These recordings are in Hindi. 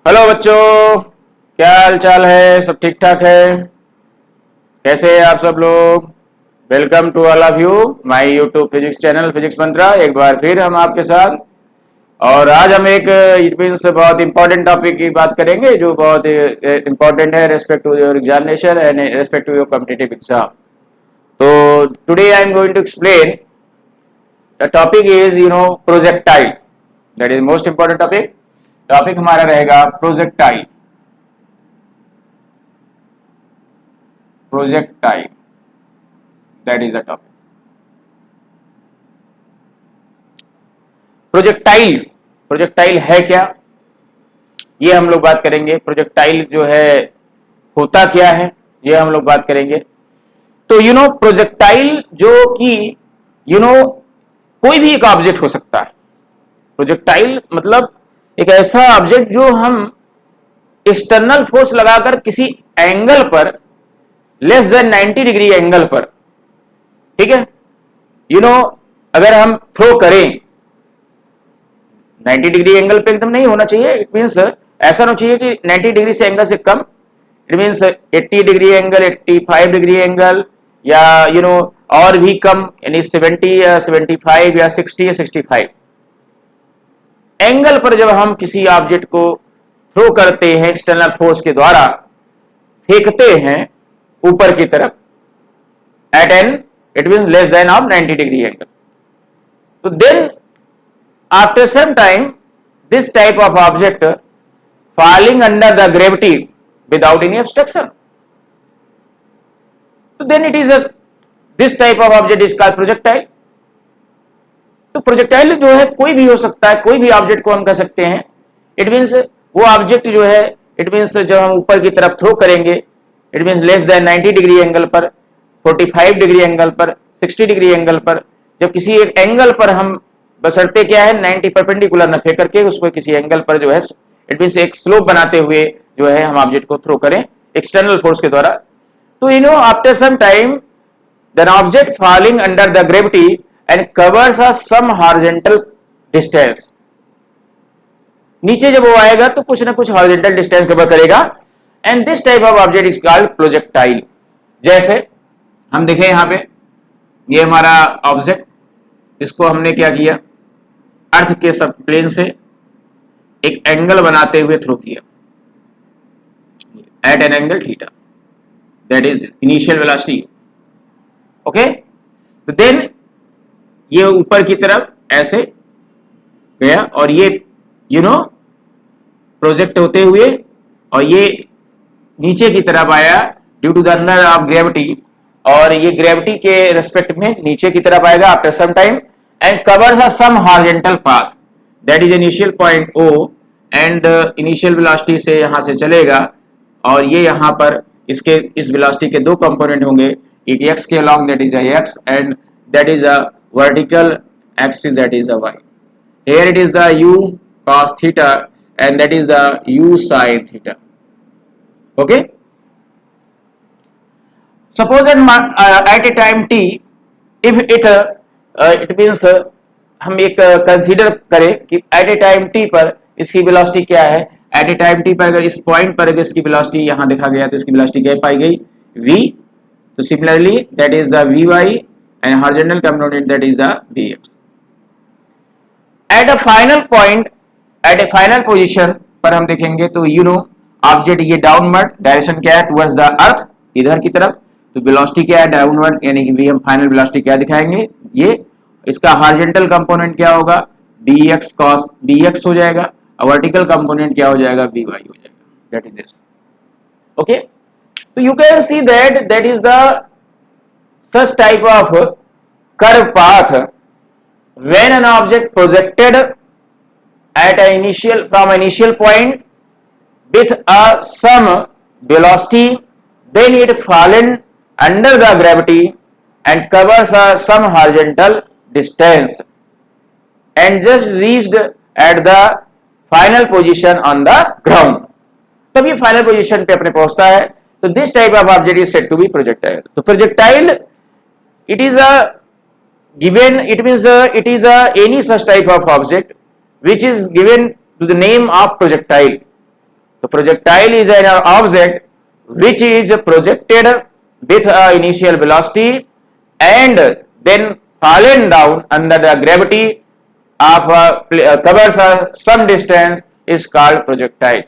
हेलो बच्चों, क्या हाल चाल है? सब ठीक ठाक है? कैसे हैं आप सब लोग? Welcome to all of you my YouTube physics channel physics Mantra. एक बार फिर हम आपके साथ, और आज हम एक इट मीन्स बहुत इंपॉर्टेंट टॉपिक की बात करेंगे जो बहुत इंपॉर्टेंट है respect to your examination and respect to your competitive exam. तो today I am going to explain the topic is projectile. That is most important topic. Topic हमारा रहेगा projectile. Projectile, that is the topic. Projectile, projectile है क्या, ये हम लोग बात करेंगे। प्रोजेक्टाइल जो है होता क्या है, ये हम लोग बात करेंगे। तो प्रोजेक्टाइल जो कि कोई भी एक ऑब्जेक्ट हो सकता है। प्रोजेक्टाइल मतलब एक ऐसा ऑब्जेक्ट जो हम एक्सटर्नल फोर्स लगाकर किसी एंगल पर, लेस देन 90 डिग्री एंगल पर, ठीक है, अगर हम थ्रो करें 90 डिग्री एंगल पे, एकदम नहीं होना चाहिए। इट मीन्स ऐसा होना चाहिए कि 90 डिग्री से एंगल से कम। It means 80 degree angle, 85 degree angle, या और भी कम, यानी 70 या 75 या 60 या 65 एंगल पर जब हम किसी ऑब्जेक्ट को थ्रो करते हैं, एक्सटर्नल फोर्स के द्वारा फेंकते हैं ऊपर की तरफ at an, it means less than of 90 degree angle, तो then after some time this type of object falling under the gravity without any obstruction, so then it is this type of object is called projectile. तो प्रोजेक्टाइल जो है कोई भी हो सकता है, कोई भी ऑब्जेक्ट को हम कह सकते हैं। इट मीन्स वो ऑब्जेक्ट जो है, इट मीन्स जब हम ऊपर की तरफ थ्रो करेंगे, it means less than 90 degree angle पर, 45 डिग्री एंगल पर, 60 डिग्री एंगल पर, जब किसी एक एंगल पर हम बशर्ते क्या है 90 परपेंडिकुलर न फेंक करके उसको किसी एंगल पर जो है, इट मीन्स एक स्लोप बनाते हुए जो है हम ऑब्जेक्ट को थ्रो करें एक्सटर्नल फोर्स के द्वारा, तो after some time the object falling under the gravity and covers some horizontal distance. नीचे जब वो आएगा तो कुछ ना कुछ हॉरिजॉन्टल डिस्टेंस कवर करेगा, and this type of object is called projectile. जैसे हम देखें यहां पे, ये हमारा ऑब्जेक्ट, इसको हमने क्या किया, अर्थ के सब प्लेन से एक एंगल बनाते हुए थ्रो किया at an angle theta, that is initial velocity. Okay, तो देन ये ऊपर की तरफ ऐसे गया और ये प्रोजेक्ट होते हुए, और ये नीचे की तरफ आया due to the under of gravity, और ये ग्रेविटी के रेस्पेक्ट में नीचे की तरफ आएगा after some time, and covers some horizontal path, that is initial point O, and initial velocity से यहां से चलेगा, और ये यहां पर इसके इस वेलोसिटी के दो कंपोनेंट होंगे, एक x के along that is a x, and that is a vertical axis that is a y. Here it is the u cos theta and that is the u sin theta. Okay, suppose that at a time t, if it means हम एक कंसीडर करें कि एट ए टाइम टी पर इसकी वेलोसिटी क्या है। एट ए टाइम टी पर अगर इस पॉइंट पर अगर इसकी वेलोसिटी यहां देखा गया तो इसकी वेलोसिटी क्या पाई गई, v, तो similarly that is the vy and horizontal component that is the vx। At a final point, at a final position पर हम देखेंगे तो ऑब्जेक्ट ये डाउनवर्ड डायरेक्शन क्या है, टुवर्ड्स द अर्थ, इधर की तरफ, तो वेलोसिटी क्या है डाउनवर्ड, यानी कि हम फाइनल वेलोसिटी क्या दिखाएंगे, ये इसका हॉरिजॉन्टल कंपोनेंट क्या होगा, bx cos bx हो जाएगा, और वर्टिकल कंपोनेंट क्या हो जाएगा, by हो जाएगा, दैट इज दिस। ओके, तो you can see that is the such type of curve path when an object projected at an initial point with a some velocity, then it fallen under the gravity and covers some horizontal distance and just reached at the final position on the ground. तब ये फाइनल पोजीशन पे अपने पहुंचता है, तो this type of object is said to be projectile. तो projectile it is a given, it means it is any such type of object which is given to the name of projectile. तो projectile is an object which is projected with a initial velocity and then fallen down under the gravity of covers some distance is called projectile।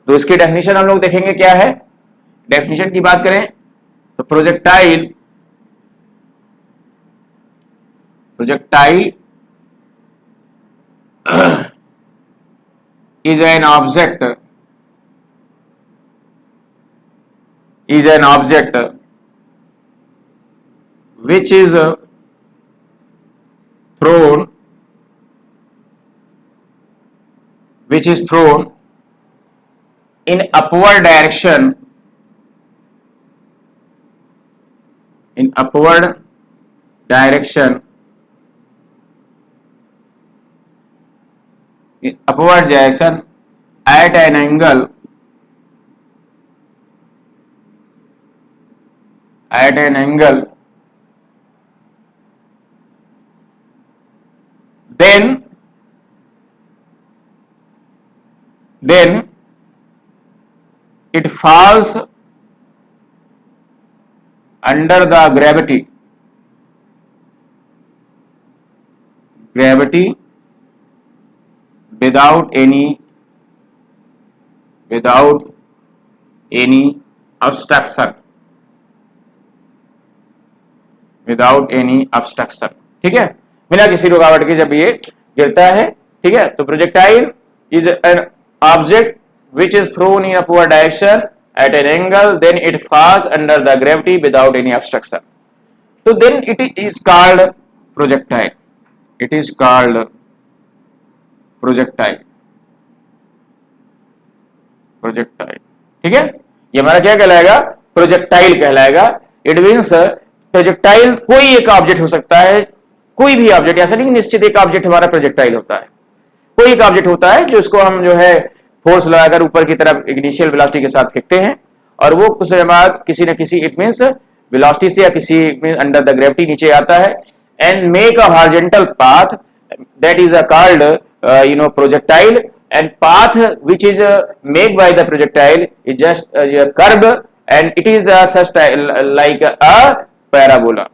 तो इसकी डेफिनेशन हम लोग देखेंगे क्या है। डेफिनेशन की बात करें तो projectile is an object which is thrown in upward direction at an angle then it falls under the gravity without any obstruction, ठीक है, बिना किसी रुकावट के जब ये गिरता है, ठीक है। तो projectile is an object which is thrown in upward direction at an angle, then it falls under the gravity without any obstruction, so then it is called projectile। ठीक है, ये हमारा क्या कहलाएगा, प्रोजेक्टाइल कहलाएगा। इट मीन्स प्रोजेक्टाइल कोई एक ऑब्जेक्ट हो सकता है, कोई भी ऑब्जेक्ट, ऐसा नहीं निश्चित एक ऑब्जेक्ट हमारा प्रोजेक्टाइल होता है, कोई एक ऑब्जेक्ट होता है जो इसको हम जो है फोर्स लगाकर ऊपर की तरफ इनिशियल वेलोसिटी के साथ फेंकते हैं और वो कुछ समय बाद किसी न किसी इट मीन्स वेलोसिटी से या किसी अंडर द ग्रेविटी नीचे आता है and make a horizontal path, that is called projectile. and path which is made by the projectile is just a curve and it is such like a parabola।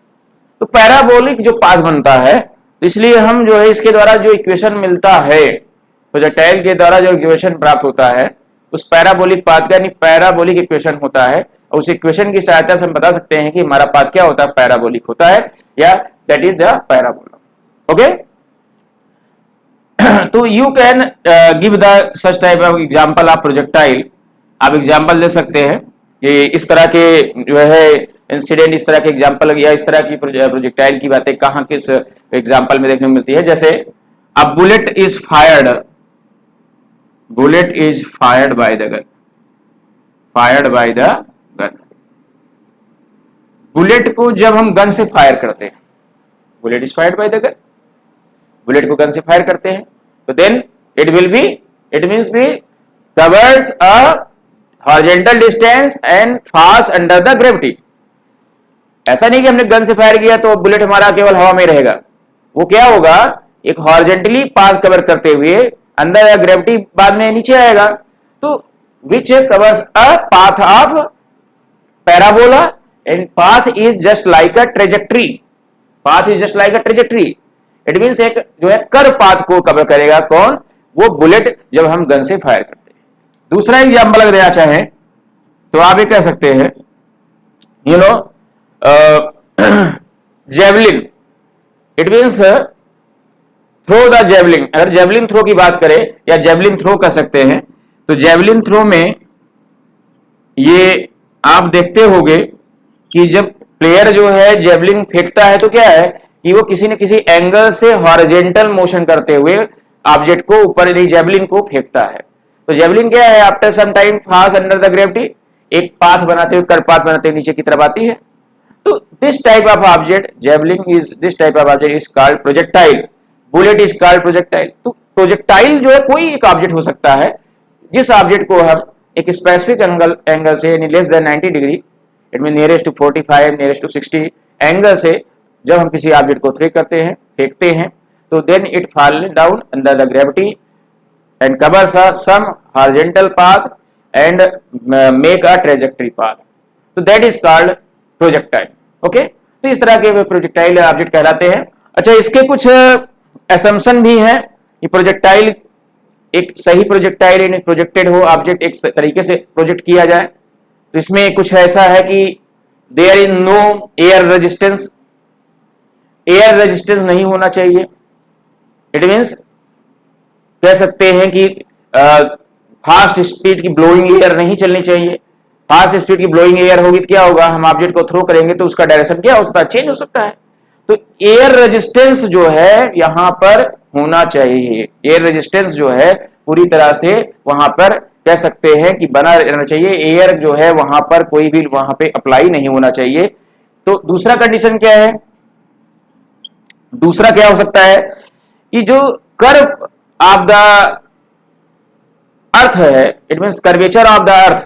तो पैराबोलिक जो पाथ बनता है, इसलिए हम जो है इसके द्वारा जो इक्वेशन मिलता है, प्रोजेक्टाइल के द्वारा जो इक्वेशन प्राप्त होता है उस पैराबोलिक पाथ का, यानी पैराबोलिक इक्वेशन होता है, और उस इक्वेशन की सहायता से हम बता सकते हैं कि हमारा पाथ क्या होता है, पैराबोलिक होता है या that is the parabola. Okay, तो you can give the such type of example of projectile. आप एग्जांपल दे सकते हैं कि इस तरह के जो है इंसिडेंट, इस तरह के एग्जांपल या इस तरह की प्रोजेक्टाइल की बातें कहाँ किस एग्जांपल में देखने को मिलती है। जैसे a bullet is fired by the gun. Bullet को जब हम गन से फायर करते हैं, bullet is fired by the gun, bullet को गन से फायर करते हैं, तो then it means be covers a horizontal distance and pass under the gravity. ऐसा नहीं कि हमने गन से फायर किया तो बुलेट हमारा केवल हवा में रहेगा, वो क्या होगा, एक हॉरिजॉन्टली पाथ कवर करते हुए अंदर ग्रेविटी बाद में नीचे आएगा। तो which covers a path of parabola and path is just like a trajectory, it means एक जो है कर पाथ को कवर करेगा कौन, वो बुलेट जब हम गन से फायर करते हैं। दूसरा एग्जांपल अगर देना चाहें तो आप ये कह सकते हैं javelin, it means throw the javelin. अगर जेवलिन थ्रो की बात करें या जेवलिन थ्रो कर सकते हैं, तो जेवलिन थ्रो में ये आप देखते होंगे कि जब प्लेयर जो है जेवलिन फेंकता है तो क्या है कि वो किसी न किसी एंगल से हॉरिजॉन्टल मोशन करते हुए ऑब्जेक्ट को ऊपर जेवलिन को फेंकता है। तो जेवलिन क्या है, after some time fast under the gravity एक पाथ बनाते हुए, कर पाथ बनाते हुए नीचे की तरफ आती है। तो this type of object is called projectile, bullet is called projectile. तो प्रोजेक्टाइल जो है कोई एक ऑब्जेक्ट हो सकता है जिस ऑब्जेक्ट को हम एक स्पेसिफिक एंगल से यानी less than 90 degree, it mean nearest to 45, nearest to 60 angle से जब हम किसी ऑब्जेक्ट को थ्रो करते हैं, फेंकते हैं, तो then it fall down under the gravity and covers some horizontal path and make a trajectory path. तो that is called projectile. Okay, तो इस तरह के प्रोजेक्टाइल ऑब्जेक्ट कहलाते हैं. अच्छा, इसके कुछ असम्पशन भी हैं. ये प्रोजेक्टाइल एक सही प्रोजेक्टाइल यानी प्रोजेक्टेड हो ऑब्जेक्ट एक तरीके से प्रोजेक्ट किया जाए. तो इसमें कुछ ऐसा है कि there is no air resistance. Air resistance नहीं होना चाहिए. इट मीन्स कह सकते हैं कि फास्ट स्पीड की ब्लोइंग एयर नहीं चलनी चाहिए. फास्ट स्पीड की ब्लोइंग एयर होगी तो क्या होगा, हम ऑब्जेक्ट को थ्रो करेंगे तो उसका डायरेक्शन क्या हो सकता है, चेंज हो सकता है. तो एयर रेजिस्टेंस जो है यहां पर होना चाहिए. एयर रेजिस्टेंस जो है पूरी तरह से वहां पर कह सकते हैं कि बना रहना चाहिए. एयर जो है वहां पर कोई भी वहां पे अप्लाई नहीं होना चाहिए. तो दूसरा कंडीशन क्या है, दूसरा क्या हो सकता है कि जो कर्व ऑफ द अर्थ है, it means curvature of the earth,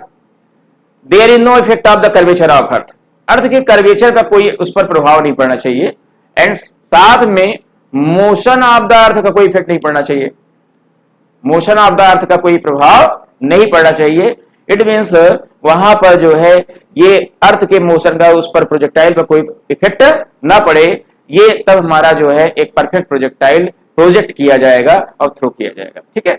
there is no effect of the curvature of earth. Earth के कर्वेचर का कोई उस पर प्रभाव नहीं पड़ना चाहिए. एंड साथ में मोशन ऑफ द अर्थ का कोई इफेक्ट नहीं पड़ना चाहिए. मोशन ऑफ द अर्थ का कोई प्रभाव नहीं पड़ना चाहिए. इट मींस वहां पर जो है ये अर्थ के मोशन का उस पर प्रोजेक्टाइल पर कोई इफेक्ट ना पड़े. ये तब हमारा जो है एक परफेक्ट प्रोजेक्टाइल प्रोजेक्ट किया जाएगा और थ्रो किया जाएगा. ठीक है,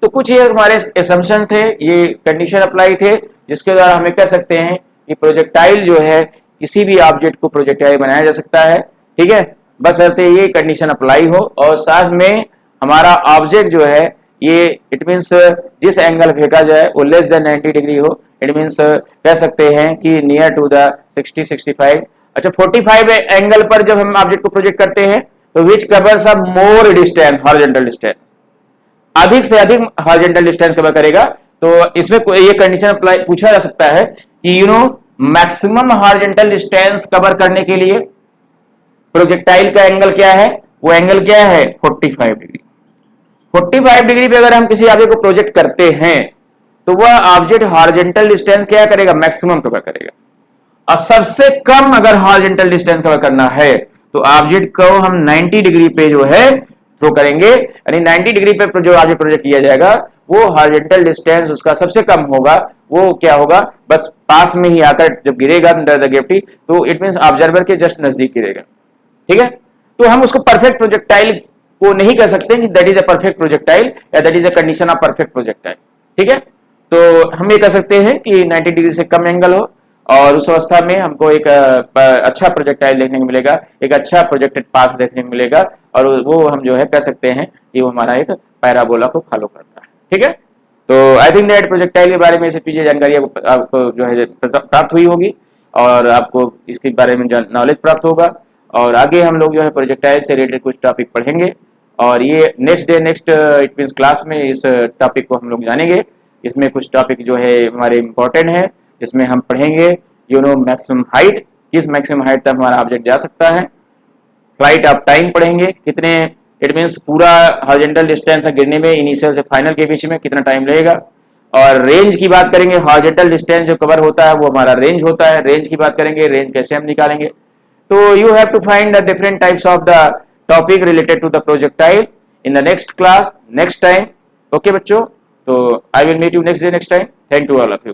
तो कुछ ये हमारे असम्पशन थे, ये कंडीशन अप्लाई थे जिसके द्वारा हमें कह सकते हैं कि प्रोजेक्टाइल जो है किसी भी ऑब्जेक्ट को प्रोजेक्टाइल बनाया जा सकता है. ठीक है, बस ये कंडीशन अप्लाई हो और साथ में हमारा ऑब्जेक्ट जो है ये इट मींस जिस एंगल फेंका जाए वो लेस देन 90 डिग्री हो. इट मींस कह सकते हैं कि नियर टू द 60-65. अच्छा, 45 एंगल पर जब हम ऑब्जेक्ट को प्रोजेक्ट करते हैं तो which covers a more distance horizontal distance, अधिक से अधिक हॉरिजॉन्टल डिस्टेंस कवर करेगा. तो इसमें ये कंडीशन अप्लाई पूछा जा सकता है कि मैक्सिमम हॉरिजॉन्टल डिस्टेंस कवर करने के लिए प्रोजेक्टाइल का एंगल क्या है, वो एंगल क्या है 45 डिग्री. 45 डिग्री पे अगर हम किसी ऑब्जेक्ट को प्रोजेक्ट करते हैं तो वह ऑब्जेक्ट हॉरिजॉन्टल डिस्टेंस क्या करेगा, मैक्सिमम कवर करेगा. और सबसे कम अगर हॉरिजॉन्टल डिस्टेंस कवर करना है तो ऑब्जेक्ट को हम 90 डिग्री पे जो है थ्रो करेंगे. यानी 90 डिग्री पे जो ऑब्जेक्ट प्रोजेक्ट किया जाएगा वो हॉरिजॉन्टल डिस्टेंस उसका सबसे कम होगा. वो क्या होगा, बस पास में ही आकर जब गिरेगा अंडर द ग्रेविटी तो इट मींस ऑब्जर्वर के जस्ट नजदीक गिरेगा. ठीक है, तो हम उसको परफेक्ट प्रोजेक्टाइल को नहीं कह सकते कि that is a perfect projectile या that is a condition of perfect projectile. ठीक है, तो हम ये कह सकते हैं कि 90 डिग्री से कम एंगल हो और उस अवस्था में हमको एक अच्छा प्रोजेक्टाइल देखने को मिलेगा, एक अच्छा प्रोजेक्टेड पाथ देखने को मिलेगा और वो हम जो है कह सकते हैं कि वो हमारा एक पैराबोला को फॉलो करता है. ठीक है, तो आई थिंक दैट प्रोजेक्टाइल के बारे में से चीजें जानकारी आपको जो है प्राप्त हुई होगी और आपको इसके बारे में नॉलेज प्राप्त होगा. और आगे हम लोग जो है प्रोजेक्टाइल से रिलेटेड कुछ टॉपिक पढ़ेंगे और ये नेक्स्ट इट मींस क्लास में इस टॉपिक को हम लोग जानेंगे. इसमें कुछ टॉपिक जो है हमारे इंपॉर्टेंट है, इसमें हम पढ़ेंगे मैक्सिमम हाइट, किस मैक्सिमम हाइट तक हमारा ऑब्जेक्ट जा सकता है. फ्लाइट ऑफ टाइम पढ़ेंगे, कितने इट मींस पूरा हॉरिजॉन्टल डिस्टेंस गिरने में इनिशियल से फाइनल के बीच में कितना टाइम लगेगा. और रेंज की बात करेंगे, हॉरिजॉन्टल डिस्टेंस जो कवर होता है वो हमारा रेंज होता है. रेंज की बात करेंगे, रेंज कैसे हम निकालेंगे. तो you have to find the different types of the topic related to the projectile in the next class next time. Okay बच्चों, तो I will meet you next day next time. Thank you all of you.